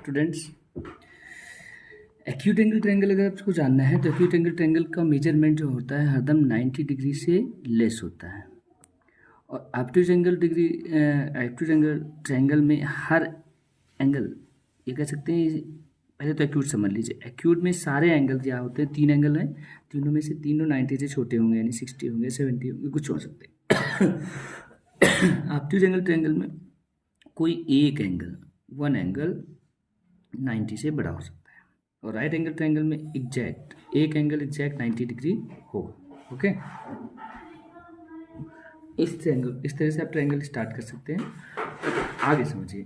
Students, acute angle triangle अगर आपको जानना है तो एक्यूट एंगल ट्रायंगल का मेजरमेंट जो होता है हरदम 90 डिग्री से लेस होता है। और ऑब्ट्यूज एंगल ट्रायंगल में हर एंगल ये कह सकते हैं। पहले तो एक्यूट समझ लीजिए। एक्यूट में सारे एंगल क्या होते हैं, 3 एंगल हैं, तीनों में से तीनों 90 से छोटे होंगे, यानी 60 होंगे, 70 होंगे, कुछ हो सकते हैं। ऑब्ट्यूज एंगल ट्रायंगल में कोई एक एंगल, वन एंगल 90 से बड़ा हो सकता है। और राइट एंगल ट्रायंगल में एक एंगल एग्जैक्ट 90 डिग्री होगा। ओके, इस तरह से आप ट्रायंगल स्टार्ट कर सकते हैं। आगे समझिए,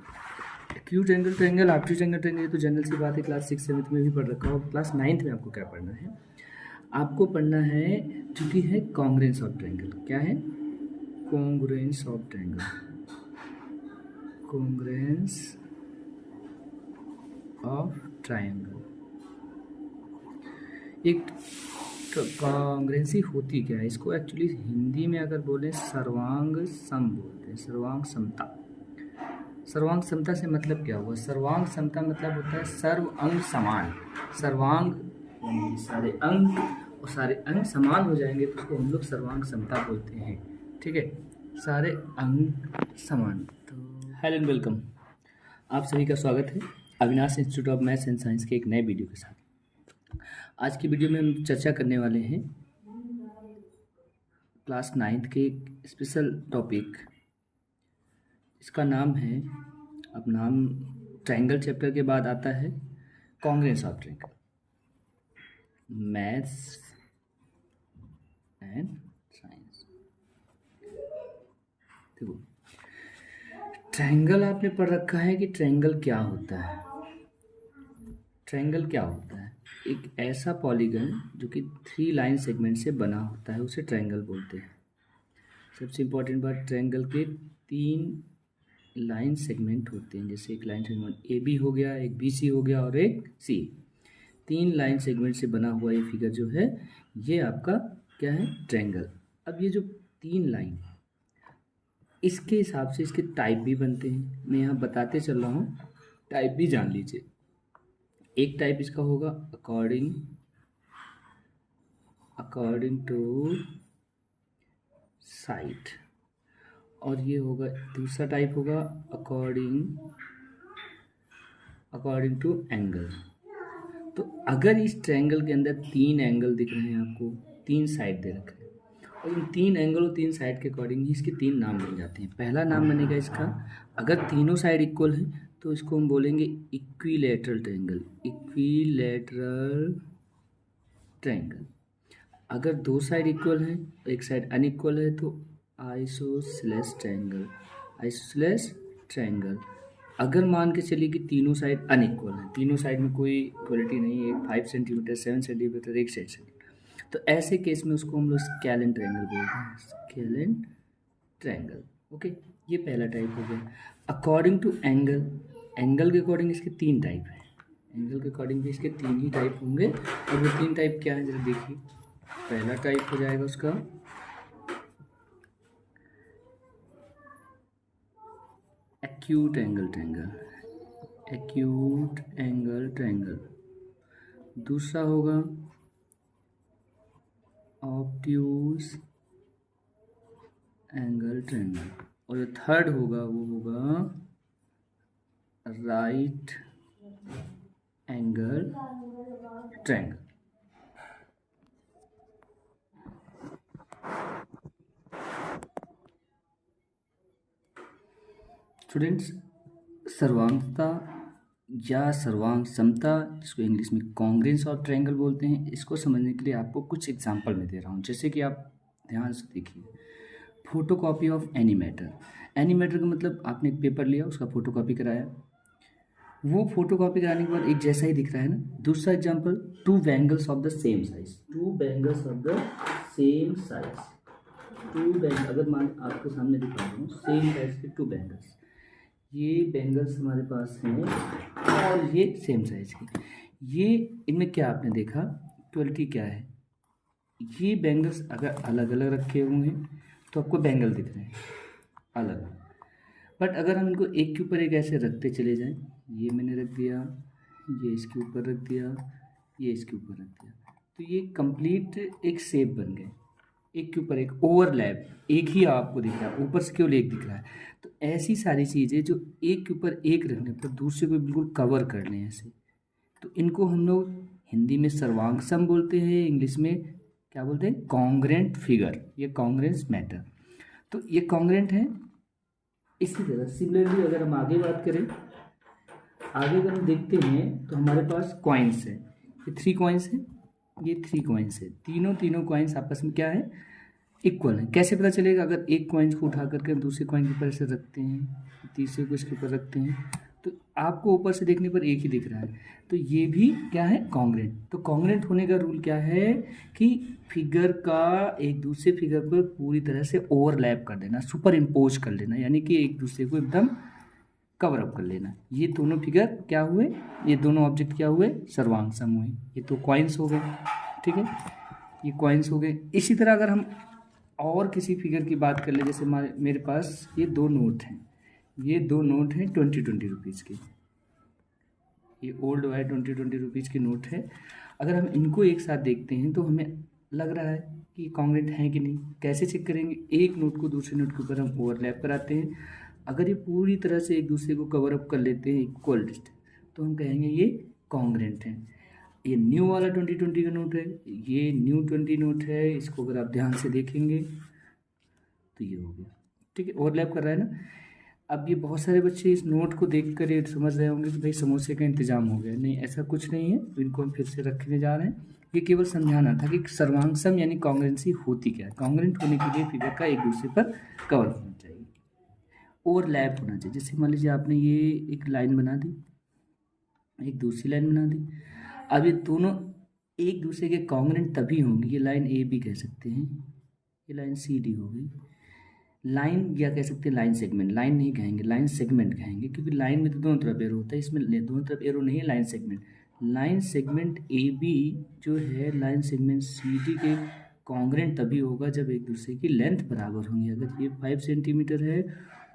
acute angle triangle, obtuse angle triangle, ये तो जनरल सी बात है, क्लास 6 7 में भी पढ़ रखा होगा। क्लास 9th में आपको क्या पढ़ना है? आपको पढ़ना है जो है कॉन्ग्रुएंस ऑफ ट्रायंगल। क्या है? Congruence of triangle. Congruence of triangle. एक कॉन्ग्रुएंसी होती क्या है? इसको एक्चुअली हिंदी में अगर बोलें सर्वांग सम बोलते हैं, सर्वांग समता। सर्वांग समता से मतलब क्या हुआ? सर्वांग समता मतलब होता है सर्व अंग समान। सर्वांग यानी सारे अंग, और सारे अंग समान हो जाएंगे तो उसको हम लोग सर्वांग समता बोलते हैं। ठीक है, सारे अंग समान। तो हेलो एंड वेलकम, आप सभी का स्वागत है Avinash institute of maths and science के एक नए वीडियो के साथ। आज की वीडियो में हम चर्चा करने वाले हैं क्लास 9th के एक स्पेशल टॉपिक। इसका नाम है, अब नाम ट्रायंगल चैप्टर के बाद आता है congruence of triangle, maths and science. देखो, ट्रायंगल आपने पढ़ रखा है कि ट्रायंगल क्या होता है। ट्रायंगल क्या होता है? एक ऐसा पॉलीगन जो कि 3 लाइन सेगमेंट से बना होता है, उसे ट्रायंगल बोलते हैं। सबसे इम्पोर्टेंट बात, ट्रायंगल के 3 लाइन सेगमेंट होते हैं। जैसे एक लाइन सेगमेंट AB हो गया, एक BC हो गया और एक C। 3 लाइन सेगमेंट से बना हुआ ये फिगर जो है, ये आपका क्या है? ट्रायंगल। अब ये जो 3 लाइन, इसके हिसाब से इसके टाइप भी बनते हैं। मैं यहाँ बताते चल रहा हूँ, टाइप भी जान लीजिए। एक टाइप इसका होगा अकॉर्डिंग टू साइड, और ये होगा दूसरा टाइप होगा अकॉर्डिंग टू एंगल। तो अगर इस ट्रायंगल के अंदर 3 एंगल दिख रहे हैं आपको, 3 साइड दे रखे हैं, और इन 3 एंगल और 3 साइड के अकॉर्डिंग ही इसके 3 नाम बन जाते हैं। पहला नाम बनेगा इसका, अगर तीनों साइड इक्वल है तो इसको हम बोलेंगे इक्विलैटरल ट्रायंगल। Equilateral triangle. अगर 2 साइड इक्वल है, एक साइड अनइक्वल है, तो आइसोसेलेस ट्रायंगल। Isosceles triangle. अगर मान के चलिए कि तीनों साइड अनइक्वल है, तीनों साइड में कोई इक्वलिटी नहीं है, 5 सेंटीमीटर, 7 सेंटीमीटर, 1 सेंटीमीटर, तो ऐसे केस में उसको हम लोग स्केलेन ट्रायंगल बोलते हैं। Scalene triangle. ओके, ये पहला टाइप हो गया। अकॉर्डिंग टू एंगल, एंगल के अकॉर्डिंग इसके 3 टाइप हैं। एंगल के अकॉर्डिंग भी इसके 3 ही टाइप होंगे। और वो 3 टाइप क्या है जरा देखिए। पहला टाइप हो जाएगा उसका acute angle triangle. Acute angle triangle. दूसरा होगा ऑब्ट्यूज एंगल ट्रायंगल। और जो थर्ड होगा वो होगा राइट एंगल ट्रायंगल। स्टूडेंट्स, सर्वांगता या सर्वांग समता, जिसको इंग्लिश में कॉन्ग्रुएंस ऑफ ट्रायंगल बोलते हैं, इसको समझने के लिए आपको कुछ एग्जांपल में दे रहा हूँ। जैसे कि आप ध्यान से देखिए, photocopy of any matter. Any matter का मतलब आपने एक पेपर लिया, उसका फोटोकॉपी कराया, वो फोटोकॉपी कराने के बाद एक जैसा ही दिख रहा है ना। दूसरा example, 2 bangles of the same size. 2 bangles of the same size. 2 bangle, अगर मान आपके सामने दिखा रहा हूँ, सेम साइज के 2 बैंगल्स। ये बैंगल्स हमारे पास हैं और ये सेम साइज के। ये इनमें क्या आपने देखा, इक्वलिटी क्या है? ये बैंगल्स अगर अलग अलग रखे हुए हैं तो आपको बैंगल दिख रहे हैं अलग, बट अगर हम इनको एक के ऊपर एक ऐसे रखते चले जाएं, ये मैंने रख दिया, ये इसके ऊपर रख दिया, ये इसके ऊपर रख दिया, तो ये कंप्लीट एक शेप बन गए, एक के ऊपर एक ओवरलैप, एक ही आपको दिख रहा है, ऊपर से केवल एक दिख रहा है। तो ऐसी सारी चीज़ें जो एक के ऊपर एक रखने पर दूसरे को बिल्कुल कवर कर लें ऐसे, तो इनको हम लोग हिंदी में सर्वांग सम बोलते हैं, इंग्लिश में क्या बोलते हैं, कॉन्ग्रेंट फिगर, ये कॉन्ग्रेंस मैटर। तो ये कॉन्ग्रेंट है। इसी तरह सिमिलरली अगर हम आगे बात करें, आगे अगर हम देखते हैं तो हमारे पास कॉइन्स है, ये 3 कॉइन्स है, ये 3 कॉइन्स है, तीनों कॉइन्स आपस में क्या है, इक्वल है। कैसे पता चलेगा, अगर एक कॉइन्स को उठा करके दूसरे कॉइन के ऊपर ऐसे रखते हैं, तीसरे को इसके ऊपर रखते हैं, तो आपको ऊपर से देखने पर एक ही दिख रहा है, तो ये भी क्या है, कॉन्ग्रेंट। तो कॉन्ग्रेंट होने का रूल क्या है कि फिगर का एक दूसरे फिगर पर पूरी तरह से ओवरलैप कर देना, सुपर इम्पोज कर लेना, यानी कि एक दूसरे को एकदम कवर अप कर लेना। ये दोनों फिगर क्या हुए, ये दोनों ऑब्जेक्ट क्या हुए, सर्वांग सम हुए। ये तो कॉइन्स हो गए, ठीक है, ये कॉइन्स हो गए। इसी तरह अगर हम और किसी फिगर की बात कर ले, जैसे मेरे पास ये 2 नोट हैं, ये 2 नोट हैं 20 रुपीज़ के, ये ओल्ड वाले 20 रुपीज़ के नोट है। अगर हम इनको एक साथ देखते हैं तो हमें लग रहा है कि कॉन्ग्रेंट है कि नहीं। कैसे चेक करेंगे, एक नोट को दूसरे नोट के ऊपर हम ओवरलैप कराते हैं, अगर ये पूरी तरह से एक दूसरे को कवर अप कर लेते हैं इक्वल डिस्टेंस, तो हम कहेंगे ये कॉन्ग्रेंट है। ये न्यू वाला 20 का नोट है, ये न्यू 20 नोट है, इसको अगर आप ध्यान से देखेंगे तो ये हो गया, ठीक है, ओवरलैप कर रहा है ना। अब ये बहुत सारे बच्चे इस नोट को देख कर ये समझ रहे होंगे कि भाई समोसे का इंतजाम हो गया। नहीं, ऐसा कुछ नहीं है, इनको हम फिर से रखने जा रहे हैं। ये केवल समझाना था कि सर्वांग सम यानी कॉन्ग्रेंसी होती क्या है। कॉन्ग्रेंट होने के लिए फिगर का एक दूसरे पर कवर होना चाहिए, ओवरलैप होना चाहिए। जैसे मान लीजिए आपने ये एक लाइन बना दी, एक दूसरी लाइन बना दी, अब ये दोनों एक दूसरे के कॉन्ग्रेंट तभी होंगे, ये लाइन ए बी कह सकते हैं, ये लाइन सी डी होगी। लाइन क्या कह सकते हैं, लाइन सेगमेंट, लाइन नहीं कहेंगे, लाइन सेगमेंट कहेंगे, क्योंकि लाइन में तो दोनों तरफ एरो होता है, इसमें दोनों तरफ एरो नहीं है, line segment. Line segment A B जो है लाइन सेगमेंट सी डी के कॉन्ग्रेंट तभी होगा जब एक दूसरे की लेंथ बराबर होंगी। अगर ये 5 सेंटीमीटर है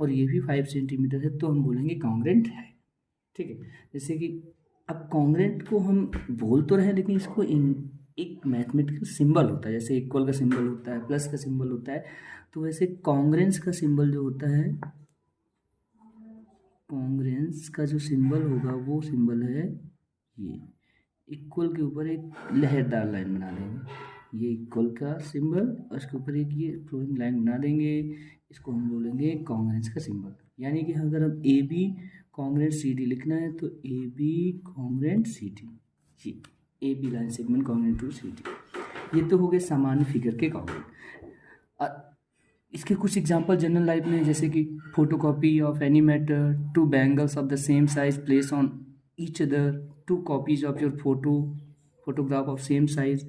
और ये भी 5 सेंटीमीटर है तो हम बोलेंगे कॉन्ग्रेंट है, ठीक है। जैसे कि अब कॉन्ग्रेंट को हम बोल तो रहे हैं, लेकिन इसको एक मैथमेटिकल सिंबल होता है, जैसे इक्वल का सिंबल होता है, प्लस का सिंबल होता है, तो वैसे कॉन्ग्रेंस का सिंबल जो होता है, कॉन्ग्रेंस का जो सिंबल होगा वो सिंबल है ये, इक्वल के ऊपर एक लहरदार लाइन बना देंगे, ये इक्वल का सिंबल, और उसके ऊपर एक ये फ्लोइंग लाइन बना देंगे, इसको हम बोलेंगे कॉन्ग्रेंस का सिंबल। यानी कि अगर हम A B congruent C D लिखना है तो A B congruent C D, जी, A B line segment congruent to C D. ये तो हो गए सामान्य फिगर के कॉन्ग्रेंट। इसके कुछ एग्जांपल जनरल लाइफ में, जैसे कि photocopy of any matter, two bangles of the same size place on each other, two copies of your photograph of same size.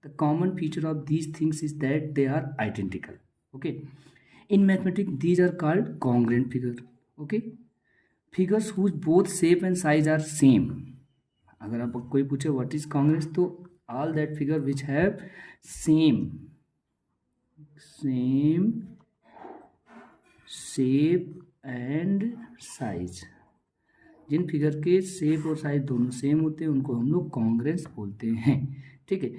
The common feature of these things is that they are identical. Okay, in mathematics these are called congruent figure. Okay, figures whose both shape and size are same. अगर आप कोई पूछे what is congruence, तो all that figure which have same shape and size, जिन figure के shape और size दोनों same होते हैं उनको हम लोग कॉन्ग्रेंस बोलते हैं, ठीक है।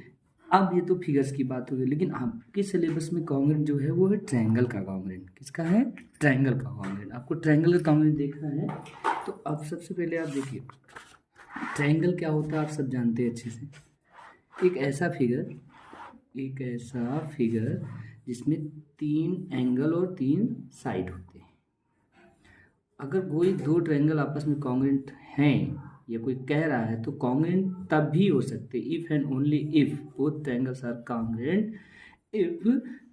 अब ये तो फिगर्स की बात हो गई, लेकिन आपके सिलेबस में कॉन्ग्रेंट जो है वो है ट्रायंगल का कॉन्ग्रेंट। किसका है, ट्रायंगल का कॉन्ग्रेंट। आपको ट्रायंगल का कॉन्ग्रेंट देखना है तो अब सबसे पहले आप देखिए ट्रायंगल क्या होता है, आप सब जानते हैं अच्छे से। एक ऐसा फिगर जिसमें 3 एंगल और 3 साइड होते हैं। अगर कोई 2 ट्रायंगल आपस में कॉन्ग्रेंट हैं या कोई कह रहा है तो कॉन्ग्रेंट तभी हो सकते, if and only if both triangles are congruent, if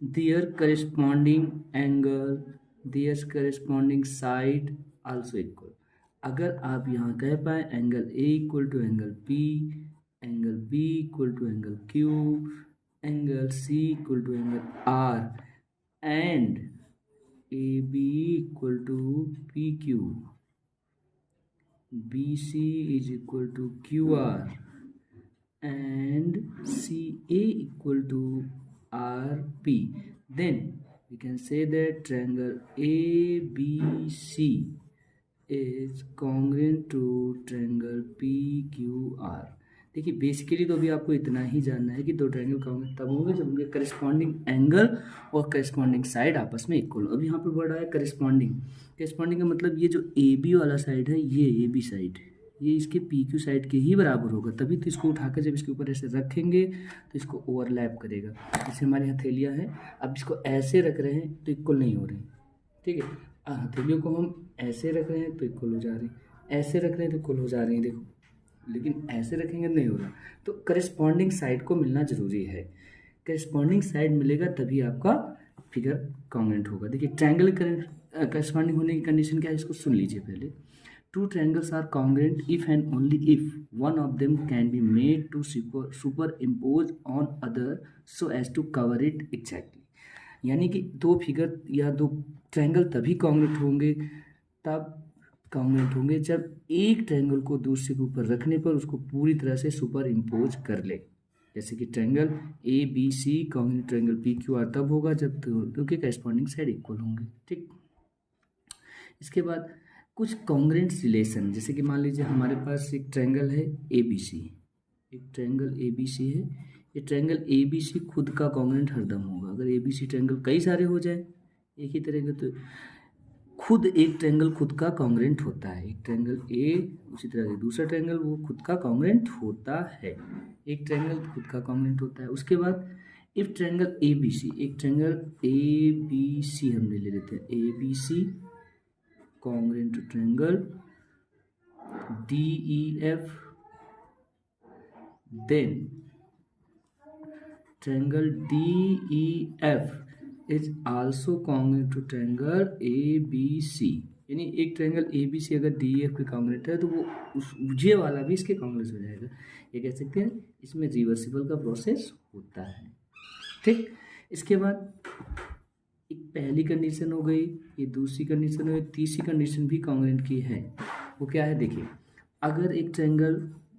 there corresponding angle, there corresponding side also equal. अगर आप यहाँ कह पाए angle A equal to angle B, angle B equal to angle Q, angle C equal to angle R, and A B equal to P Q, B C is equal to Q R, and C A equal to R P, then we can say that triangle ABC is congruent to triangle PQR। देखिए basically तो अभी आपको इतना ही जानना है कि दो triangle congruent तब होंगे जब उनके करस्पॉन्डिंग एंगल और करस्पॉन्डिंग साइड आपस में इक्वल हो। अभी यहाँ पे वर्ड आया करस्पॉन्डिंग। करस्पॉन्डिंग का मतलब ये जो ए बी वाला साइड है, ये ए बी साइड, ये इसके पी क्यू साइड के ही बराबर होगा, तभी तो इसको उठाकर जब इसके ऊपर ऐसे रखेंगे तो इसको ओवरलैप करेगा। जैसे हमारी हथेलियाँ हैं, अब इसको ऐसे रख रहे हैं तो इक्वल नहीं हो रहे हैं, ठीक है। हथेलियों को हम ऐसे रख रहे हैं तो इक्वल हो जा रही है, ऐसे रख रहे हैं तो इक्वल हो जा रही है, देखो, लेकिन ऐसे रखेंगे नहीं होगा। तो करस्पॉन्डिंग साइड को मिलना जरूरी है। करस्पॉन्डिंग साइड मिलेगा तभी आपका फिगर कॉन्ग्रुएंट होगा। देखिए ट्रायंगल करस्पॉन्डिंग होने की कंडीशन क्या है, इसको सुन लीजिए पहले। Two triangles are congruent if and only if one of them can be made to superimpose on other so as to cover it exactly. यानी कि दो फिगर या दो ट्रायंगल तभी कॉन्ग्रुएंट होंगे, तब कॉन्ग्रुएंट होंगे जब एक ट्रायंगल को दूसरे के ऊपर रखने पर उसको पूरी तरह से सुपर इम्पोज कर ले। जैसे कि triangle A B C congruent triangle P Q R तब होगा जब दोनों के करस्पॉन्डिंग साइड इक्वल होंगे, ठीक। इसके बाद कुछ कॉन्ग्रुएंट रिलेशन, जैसे कि मान लीजिए हमारे पास एक ट्रायंगल है ए बी सी, एक ट्रायंगल ए बी सी है। ये ट्रायंगल ए बी सी खुद का कॉन्ग्रुएंट हरदम होगा। अगर ए बी सी ट्रायंगल कई सारे हो जाए एक ही तरह के, तो खुद एक ट्रायंगल खुद का कॉन्ग्रुएंट होता है। एक ट्रायंगल ए उसी तरह से दूसरा ट्रायंगल वो खुद का कॉन्ग्रुएंट होता है, एक ट्रायंगल खुद का कॉन्ग्रुएंट होता है। उसके बाद if triangle A B C, एक ट्रायंगल ए बी सी हम ले लेते हैं, A B C congruent triangle D E F, then triangle D E F is also congruent to triangle A B C. यानी एक ट्रायंगल ए बी सी अगर D F के congruent है तो वो उस ये वाला भी इसके कॉन्ग्रुएंट हो जाएगा। ये कह सकते हैं इसमें रिवर्सिबल का प्रोसेस होता है, ठीक। इसके बाद एक पहली कंडीशन हो गई, ये दूसरी कंडीशन हो गई, तीसरी कंडीशन भी कॉन्ग्रुएंट की है। वो क्या है, देखिए अगर एक ट्रायंगल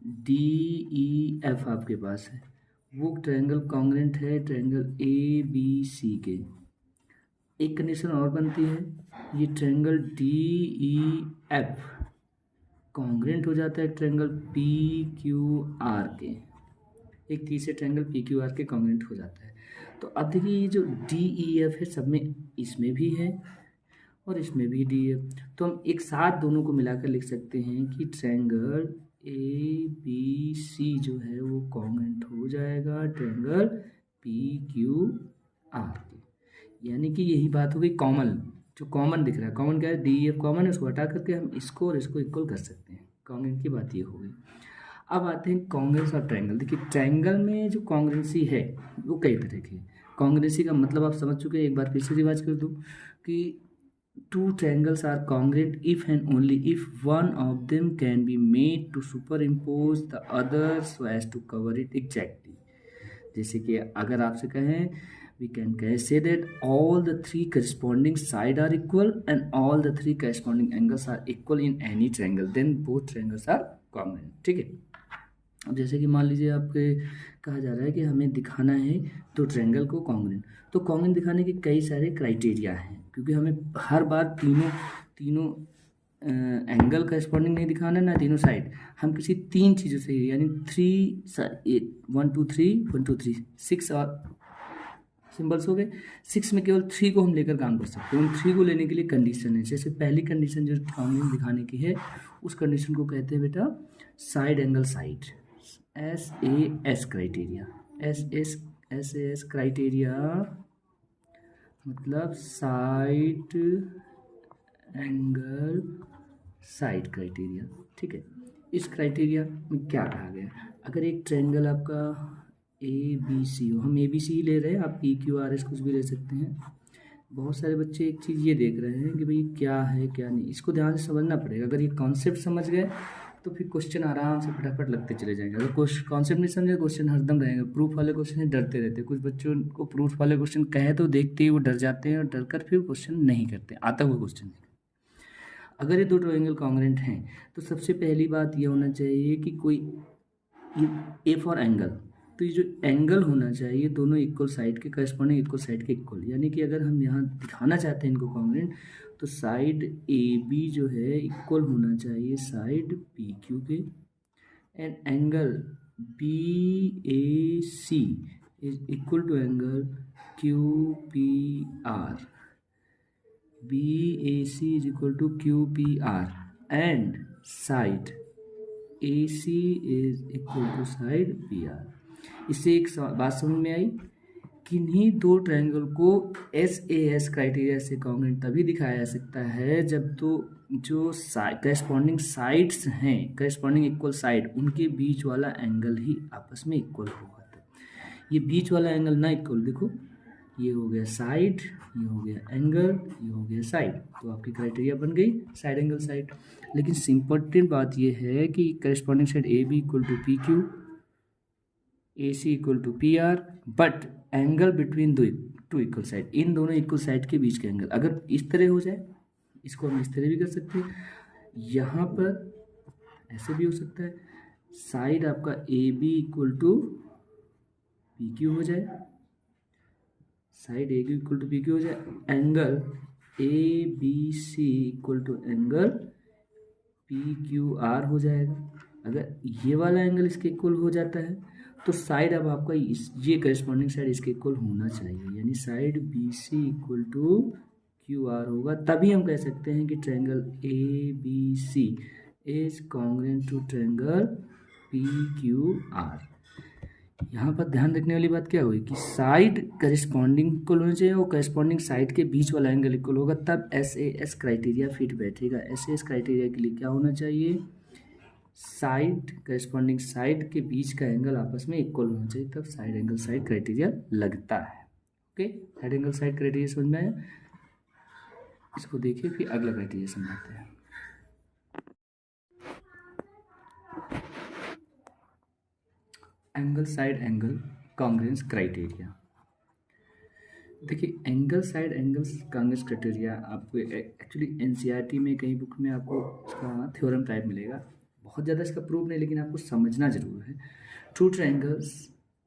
डी ई एफ आपके पास है, वो ट्रायंगल कॉन्ग्रुएंट है ट्रायंगल ए बी सी के। एक कंडीशन और बनती है, ये triangle D E F congruent हो जाता है ट्रायंगल पी क्यू आर के। एक तीसरे ट्रायंगल पी क्यू आर के कॉन्ग्रुएंट हो जाता है। तो अब देखिए ये जो डी ई एफ है सब में, इसमें भी है और इसमें भी डी एफ, तो हम एक साथ दोनों को मिलाकर लिख सकते हैं कि ट्रायंगल ए बी सी जो है वो कॉन्ग्रुएंट हो जाएगा ट्रायंगल पी क्यू आर के। यानी कि यही बात हो गई कॉमन, जो कॉमन दिख रहा है, कॉमन क्या है, डी एफ कॉमन है, उसको हटा करके हम इसको और इसको इक्वल कर सकते हैं। कॉन्ग्रुएंट की बात ये हो गई। अब आते हैं कॉन्ग्रुएंस ऑफ ट्रायंगल। देखिए ट्रायंगल में जो कॉन्ग्रुएंसी है वो कई तरह की है। कॉन्ग्रुएंसी का मतलब आप समझ चुके हैं, एक बार फिर से रिवाइज कर दूं कि two triangles are congruent if and only if one of them can be made to superimpose the other so as to cover it exactly. जैसे कि अगर आपसे कहें we can say that all the three corresponding sides are equal and all the three corresponding angles are equal in any triangle, then both triangles are congruent, ठीक है। अब जैसे कि मान लीजिए आपके कहा जा रहा है कि हमें दिखाना है तो ट्रायंगल को कॉन्ग्रुएंट, तो कॉन्ग्रुएंट दिखाने के कई सारे क्राइटेरिया हैं, क्योंकि हमें हर बार तीनों एंगल करस्पॉन्डिंग नहीं दिखाना ना तीनों साइड, हम किसी तीन चीज़ों से यानी 1 2 3 6 और सिंबल्स हो गए, 6 में केवल 3 को हम लेकर काम कर सकते हैं। उन 3 को लेने के लिए कंडीशन है। जैसे पहली कंडीशन जो कॉन्ग्रुएंट दिखाने की है उस कंडीशन को कहते हैं बेटा side angle side, SAS criteria. SAS criteria मतलब साइड एंगल साइड क्राइटेरिया, ठीक है। इस क्राइटेरिया में क्या कहा गया, अगर एक ट्रायंगल आपका ए बी सी हो, हम ए बी सी ही ले रहे हैं, आप पी क्यू आर एस कुछ भी ले सकते हैं। बहुत सारे बच्चे एक चीज़ ये देख रहे हैं कि भाई क्या है क्या नहीं, इसको ध्यान से समझना पड़ेगा। अगर ये कॉन्सेप्ट समझ गए तो फिर क्वेश्चन आराम से फटाफट लगते चले जाएंगे। अगर कॉन्सेप्ट नहीं समझे क्वेश्चन हरदम रहेंगे। प्रूफ वाले क्वेश्चन से डरते रहते हैं, कुछ बच्चों को प्रूफ वाले क्वेश्चन कहे तो देखते ही वो डर जाते हैं और डर कर फिर क्वेश्चन नहीं करते, आता हुआ क्वेश्चन नहीं। अगर ये दो ट्रायंगल कॉन्ग्रुएंट हैं तो सबसे पहली बात ये होना चाहिए कि कोई ए फॉर एंगल, तो ये जो एंगल होना चाहिए दोनों इक्वल साइड के, करस्पॉन्डिंग इक्वल साइड के इक्वल, यानी कि अगर हम यहाँ दिखाना चाहते हैं इनको कॉन्ग्रुएंट, तो साइड ए बी जो है इक्वल होना चाहिए साइड पी क्यू के, and angle B A C is equal to angle Q P R, B A C is equal to Q P R, and side A C is equal to side P R. इससे एक बात समझ में आई, किन्हीं दो triangle को S A S criteria से congruent तभी दिखाया जा सकता है जब तो जो करस्पॉन्डिंग साइड्स हैं, करस्पॉन्डिंग इक्वल साइड, उनके बीच वाला एंगल ही आपस में इक्वल होगा। ये बीच वाला एंगल ना इक्वल, देखो ये हो गया साइड, ये हो गया एंगल, ये हो गया साइड, तो आपकी क्राइटेरिया बन गई साइड एंगल साइड। लेकिन इम्पोर्टेंट बात ये है कि corresponding side A B equal to P Q, A C equal to P R, but angle between two equal side, इन दोनों इक्वल साइड के बीच का एंगल अगर इस तरह हो जाए, इसको हम इस तरह भी कर सकते हैं, यहाँ पर ऐसे भी हो सकता है, साइड आपका A B equal to P Q हो जाए, side A Q equal to P Q हो जाए, angle A B C equal to angle P Q R हो जाएगा। अगर ये वाला एंगल इसके इक्वल हो जाता है तो साइड अब आपका ये करस्पॉन्डिंग साइड इसके इक्वल होना चाहिए, यानी side B C equal to Q R होगा, तभी हम कह सकते हैं कि triangle A B C is congruent to triangle P Q R. यहाँ पर ध्यान रखने वाली बात क्या हुई कि साइड करस्पॉन्डिंग इक्वल होना चाहिए और करस्पॉन्डिंग साइड के बीच वाला एंगल इक्वल होगा, तब S A S criteria fit बैठेगा। एस ए एस क्राइटेरिया के लिए क्या होना चाहिए, साइड करस्पॉन्डिंग साइड के बीच का एंगल आपस में इक्वल होना चाहिए, तब साइड एंगल साइड क्राइटेरिया लगता है। Okay, side angle side criteria समझ में आया। इसको देखिए फिर अगला क्राइटेरिया समझते हैं। Angle side angle congruence criteria. देखिए angle side angles congruence criteria आपको एक्चुअली एनसीईआरटी में कई बुक में आपको इसका थ्योरम टाइप मिलेगा, बहुत ज़्यादा इसका प्रूफ नहीं, लेकिन आपको समझना जरूर है। Two triangles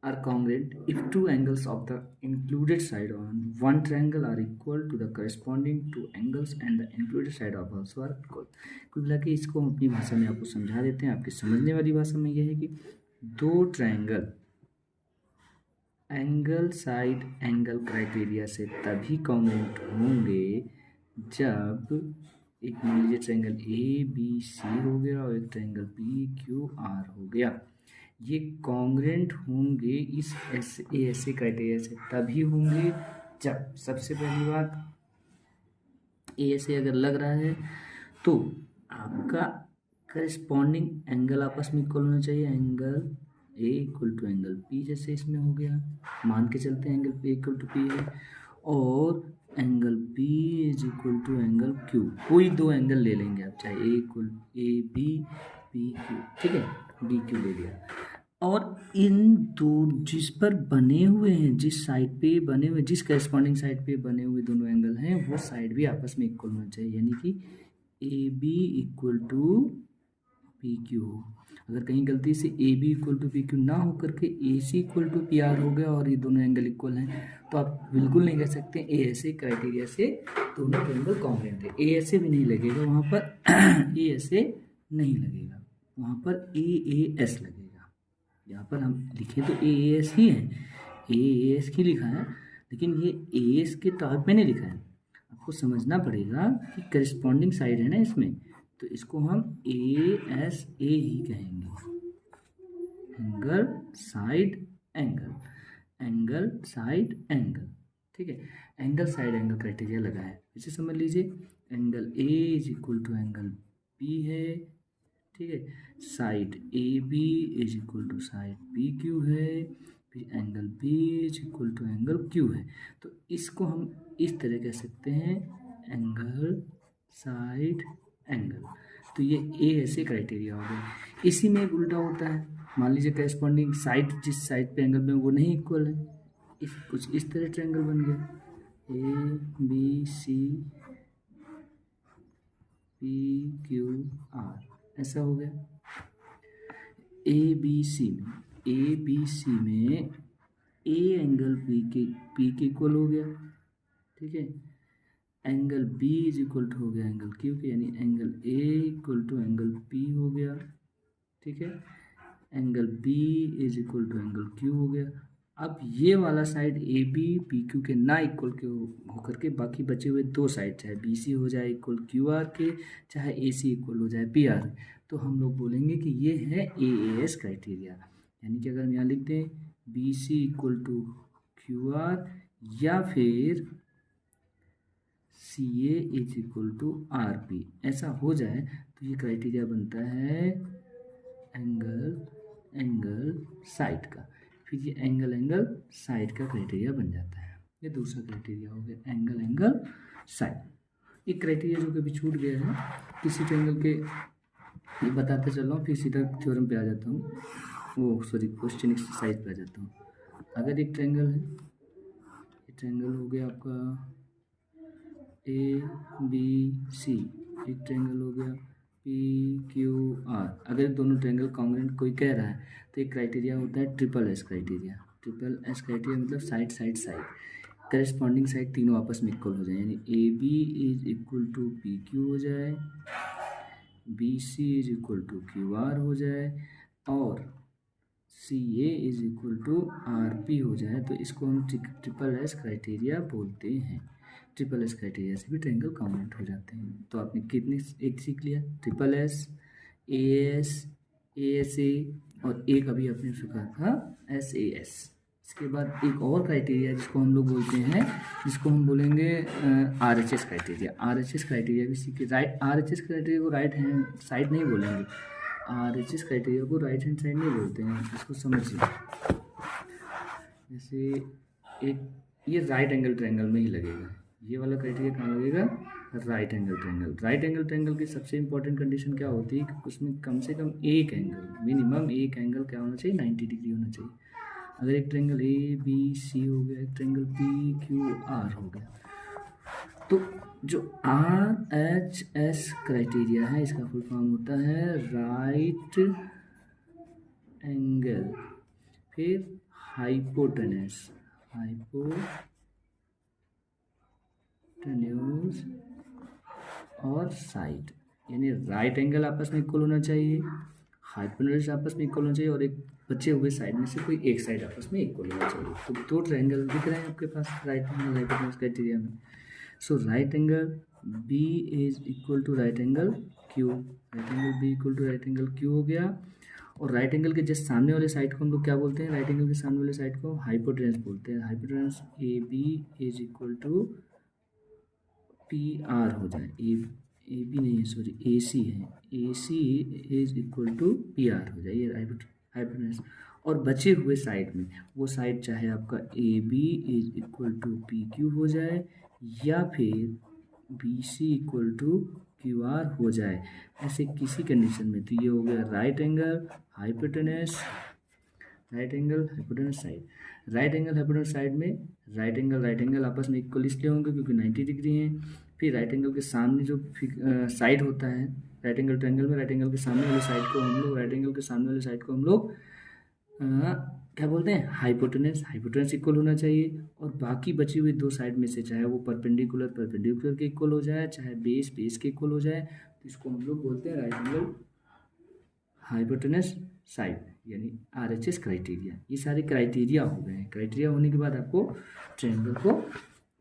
are congruent if two angles of the included side on one triangle are equal to the corresponding two angles and the included side of also are equal. कुल मिला के इसको हम अपनी भाषा में आपको समझा देते हैं। आपकी समझने वाली भाषा में यह है कि दो triangle angle side angle criteria से तभी कॉन्ग्रुएंट होंगे जब एक मान लीजिए ट्रायंगल ए बी सी हो गया और एक ट्रायंगल पी क्यू आर हो गया, ये कॉन्ग्रुएंट होंगे इस एस ए क्राइटेरिया से तभी होंगे जब, सबसे पहली बात ए से अगर लग रहा है तो आपका करस्पॉन्डिंग एंगल आपस में इक्वल होना चाहिए, angle A equal to angle P, जैसे इसमें हो गया, मान के चलते हैं angle P equal to P है, और angle B is equal to angle Q, कोई दो एंगल ले लेंगे आप, चाहे A equal A B P Q, ठीक है, बी क्यू ले लिया, और इन दो जिस पर बने हुए हैं, जिस साइड पे बने हुए, जिस करस्पॉन्डिंग साइड पे बने हुए दोनों एंगल हैं, वो साइड भी आपस में इक्वल होना चाहिए, यानी कि A B equal to P Q हो। अगर कहीं गलती से A B equal to P Q ना होकर के A C equal to P R हो गया और ये दोनों एंगल इक्वल हैं, तो आप बिल्कुल नहीं कह सकते ए एस ए क्राइटेरिया से दोनों एंगल कॉन्ग्रुएंट है। ए एस ए भी नहीं लगेगा वहाँ पर, ए एस ए नहीं लगेगा वहाँ पर, ए एस लगेगा। यहाँ पर हम लिखे तो ए एस ही है, ए एस ही लिखा है, लेकिन ये ए एस के तौर पे नहीं लिखा है। आपको समझना पड़ेगा कि करस्पॉन्डिंग साइड है ना इसमें, तो इसको हम ए एस ए ही कहेंगे, angle side angle, angle side angle, ठीक है। एंगल साइड एंगल क्राइटेरिया लगा है, इसे समझ लीजिए, angle A is equal to angle B है, ठीक है, side A B is equal to side P Q है, फिर angle B is equal to angle Q है, तो इसको हम इस तरह कह सकते हैं, एंगल साइड एंगल। तो ये ए ऐसे क्राइटेरिया हो गया। इसी में एक उल्टा होता है, मान लीजिए करस्पॉन्डिंग साइड जिस साइड पे एंगल में वो नहीं इक्वल है, कुछ इस तरह ट्रायंगल बन गया, A B C P Q R, ऐसा हो गया। ए बी सी में ए बी सी में ए एंगल पी के इक्वल हो गया, ठीक है। Angle B is equal to हो गया एंगल क्यू के, यानी angle A equal to angle P हो गया, ठीक है। Angle B is equal to angle Q हो गया। अब ये वाला side A B P Q के ना इक्वल के होकर के बाकी बचे हुए दो साइड, चाहे बी सी हो जाए इक्वल क्यू आर के, चाहे ए सी इक्वल हो जाए पी आर, तो हम लोग बोलेंगे कि ये है ए एस क्राइटेरिया। यानी कि अगर हम यहाँ लिख दें B C equal to Q R या फिर C A is equal to R P, ऐसा हो जाए तो ये क्राइटेरिया बनता है एंगल साइड का। फिर ये एंगल साइड का क्राइटेरिया बन जाता है। ये दूसरा क्राइटेरिया हो गया एंगल साइड। एक क्राइटेरिया जो कभी छूट गया है किसी ट्रायंगल के, ये बताते चल रहा हूँ, फिर सीधा थ्योरम पे आ जाता हूँ, क्वेश्चन एक्सरसाइज पे आ जाता हूँ। अगर एक ट्रायंगल है, ये ट्रायंगल हो गया आपका ए बी सी, एक ट्रायंगल हो गया पी क्यू आर। अगर दोनों ट्रायंगल कॉन्ग्रुएंट कोई कह रहा है तो एक क्राइटेरिया होता है triple S criteria. Triple S criteria मतलब साइड करस्पॉन्डिंग साइड तीनों आपस में इक्वल हो जाए, यानी A B is equal to P Q हो जाए, B C is equal to Q R हो जाए और C A is equal to R P हो जाए, तो इसको हम ट्रिपल एस क्राइटेरिया बोलते हैं। ट्रिपल एस क्राइटेरिया से भी ट्रायंगल कॉन्ग्रुएंट हो जाते हैं। तो आपने कितने एक सीख लिया, triple S, A S A और एक अभी आपने सीखा था एस ए एस। इसके बाद एक और क्राइटेरिया जिसको हम लोग बोलते हैं, जिसको हम बोलेंगे R H S criteria. R H S criteria भी सीखे। आर एच एस क्राइटेरिया को राइट हैंड साइड नहीं बोलेंगे, आर एच एस क्राइटेरिया को राइट हैंड साइड नहीं बोलते हैं, इसको समझिए। जैसे एक ये राइट एंगल ट्रायंगल में ही लगेगा, ये वाला क्राइटेरिया कहाँ लगेगा, right angle triangle. Right angle triangle की सबसे इंपॉर्टेंट कंडीशन क्या होती है कि उसमें कम से कम एक एंगल, मिनिमम एक एंगल क्या होना चाहिए, 90 डिग्री होना चाहिए। अगर एक ट्रायंगल ए बी सी हो गया, एक ट्रायंगल पी क्यू आर हो गया, तो जो आर एच एस क्राइटेरिया है इसका फुल फॉर्म होता है राइट एंगल, फिर हाइपोटेन्यूज और साइड, यानी राइट एंगल आपस में इक्वल होना चाहिए, हाइपोटेन्यूज आपस में इक्वल होना चाहिए और एक बचे हुए साइड में से कोई एक साइड आपस में इक्वल होना चाहिए। तो दो ट्रायंगल दिख रहे हैं आपके पास राइट एंगल हाइपोटेन्यूज क्राइटेरिया में। So right angle B is equal to right angle Q, right angle B equal to right angle Q हो गया। और राइट एंगल के जस्ट सामने वाले साइड को हम लोग क्या बोलते हैं, राइट एंगल के सामने वाले साइड को हाइपोटेन्यूज बोलते हैं। Hypotenuse A B is equal to P R हो जाए, ए बी नहीं है सॉरी ए सी है, A C is equal to P R हो जाए, ये हाइपोटेन्यूज। और बचे हुए साइड में वो साइड चाहे आपका A B is equal to P Q हो जाए या फिर B C equal to Q R हो जाए, ऐसे किसी कंडीशन में। तो ये हो गया right angle hypotenuse, right angle hypotenuse side. Right angle hypotenuse side में राइट एंगल आपस में इक्वल इसलिए होंगे क्योंकि 90 डिग्री हैं। फिर राइट एंगल के सामने जो साइड होता है राइट एंगल ट्रायंगल में, राइट एंगल के सामने वाले साइड को हम लोग क्या बोलते हैं, हाइपोटेन्यूज इक्वल होना चाहिए। और बाकी बची हुई दो साइड में से चाहे वो परपेंडिकुलर के इक्वल हो जाए, चाहे बेस के इक्वल हो जाए, तो इसको हम लोग बोलते हैं राइट एंगल हाइपोटेन्यूज साइड, यानी आरएचएस क्राइटेरिया। ये सारे क्राइटेरिया हो गए हैं। क्राइटेरिया होने के बाद आपको ट्रायंगल को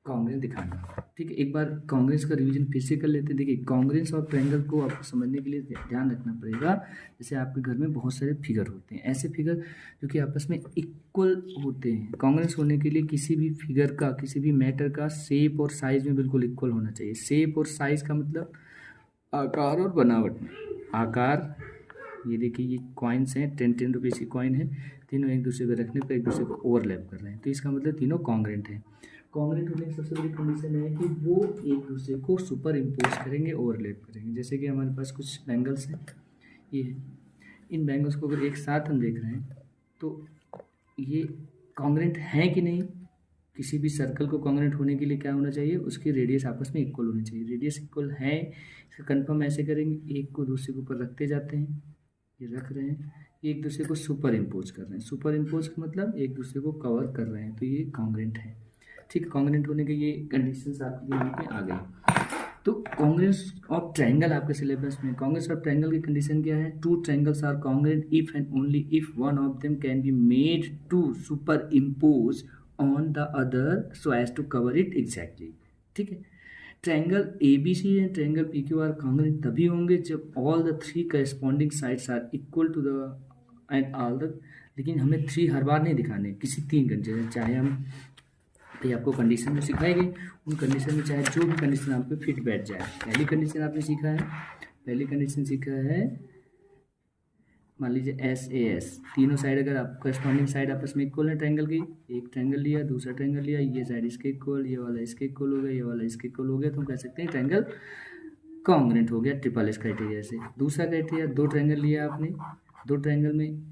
कॉन्ग्रुएंस दिखाना, ठीक है। एक बार कॉन्ग्रुएंस का रिवीजन फिर से कर लेते हैं। देखिए कॉन्ग्रुएंस और ट्रायंगल को आपको समझने के लिए ध्यान रखना पड़ेगा। जैसे आपके घर में बहुत सारे फिगर होते हैं, ऐसे फिगर जो कि आपस में इक्वल होते हैं। कॉन्ग्रुएंस होने के लिए किसी भी फिगर का, किसी भी मैटर का शेप और साइज में बिल्कुल इक्वल होना चाहिए। शेप और साइज का मतलब आकार और बनावट में। आकार, ये देखिए ये कॉइन्स हैं, 10 रुपीज़ की कॉइन है, तीनों एक दूसरे को रखने पर एक दूसरे को ओवरलैप कर रहे हैं, तो इसका मतलब तीनों कॉन्ग्रुएंट हैं। कॉन्ग्रुएंट होने की सबसे बड़ी कंडीशन है कि वो एक दूसरे को सुपर इम्पोज करेंगे, ओवरलैप करेंगे। जैसे कि हमारे पास कुछ बैंगल्स हैं, ये है, इन बैंगल्स को अगर एक साथ हम देख रहे हैं तो ये कॉन्ग्रुएंट हैं कि नहीं। किसी भी सर्कल को कॉन्ग्रुएंट होने के लिए क्या होना चाहिए, उसकी रेडियस आपस में इक्वल होनी चाहिए। रेडियस इक्वल है, इसका कन्फर्म ऐसे करेंगे, एक को दूसरे के ऊपर रखते जाते हैं, ये रख रहे हैं, ये एक दूसरे को सुपर इम्पोज कर रहे हैं। सुपर इम्पोज का मतलब एक दूसरे को कवर कर रहे हैं, तो ये कॉन्ग्रेंट है। ठीक है, कॉन्ग्रेंट होने के ये कंडीशंस आपके यहाँ पे आ गई। तो कॉन्ग्रेंस ऑफ ट्रायंगल आपके सिलेबस में, कॉन्ग्रेंस ऑफ ट्रायंगल की कंडीशन क्या है? Two triangles are congruent if and only if one of them can be made to superimpose on the other so as to cover it exactly. ठीक है, triangle ABC and triangle PQR congruent तभी होंगे जब all the three corresponding sides are equal to the and all the, लेकिन हमें three हर बार नहीं दिखाने, किसी तीन कंडीशन, चाहे हम भाई आपको कंडीशन में सिखाई गई, उन कंडीशन में चाहे जो भी कंडीशन आप पे फिट बैठ जाए। पहली कंडीशन आपने सीखा है, पहली कंडीशन सीखा है, मान लीजिए SAS, तीनों साइड अगर आप करस्पॉन्डिंग साइड आपस में इक्वल है ट्रायंगल की, एक ट्रायंगल लिया, दूसरा ट्रायंगल लिया, ये साइड इसके इक्वल, ये वाला इसके इक्वल हो गया, ये वाला इसके इक्वल हो गया, तो हम कह सकते हैं ट्रायंगल कॉन्ग्रेंट हो गया ट्रिपल एस क्राइटेरिया से। दूसरा क्राइटेरिया, दो ट्रायंगल लिया आपने, दो ट्रायंगल में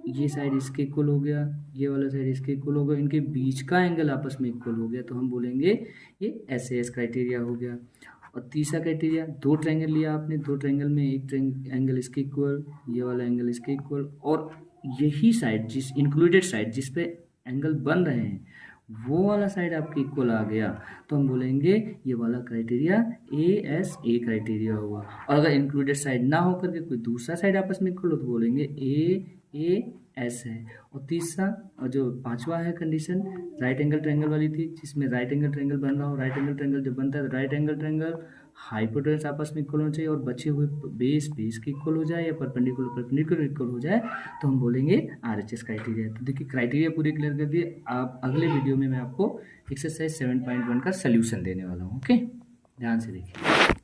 ये साइड इसके इक्वल हो गया, ये वाला साइड इसके इक्वल हो गया, इनके बीच का एंगल आपस में इक्वल हो गया, तो हम बोलेंगे ये SAS क्राइटेरिया हो गया। और तीसरा क्राइटेरिया, दो ट्रायंगल लिया आपने, दो ट्रायंगल में एक एंगल इसके इक्वल, ये वाला एंगल इसके इक्वल, और यही साइड जिस इंक्लूडेड साइड जिस पे एंगल बन रहे हैं वो वाला साइड आपके इक्वल आ गया, तो हम बोलेंगे ये वाला क्राइटेरिया ASA क्राइटेरिया हुआ। और अगर इंक्लूडेड साइड ना होकर के कोई दूसरा साइड आपस में इक्वल हो तो बोलेंगे AAS है। और तीसरा और जो पांचवा है कंडीशन, राइट एंगल ट्रायंगल वाली थी, जिसमें राइट एंगल ट्रायंगल बन रहा हो, राइट एंगल ट्रायंगल जब बनता है तो राइट एंगल ट्रायंगल हाइपोटेनस आपस में इक्वल होना चाहिए और बचे हुए बेस के इक्वल हो जाए या परपेंडिकुलर इक्वल हो जाए, तो हम बोलेंगे RHS क्राइटेरिया। तो देखिए क्राइटेरिया पूरे क्लियर कर दिए। आप अगले वीडियो में मैं आपको एक्सरसाइज 7.1 का सोल्यूशन देने वाला हूँ। ओके, ध्यान से देखिए।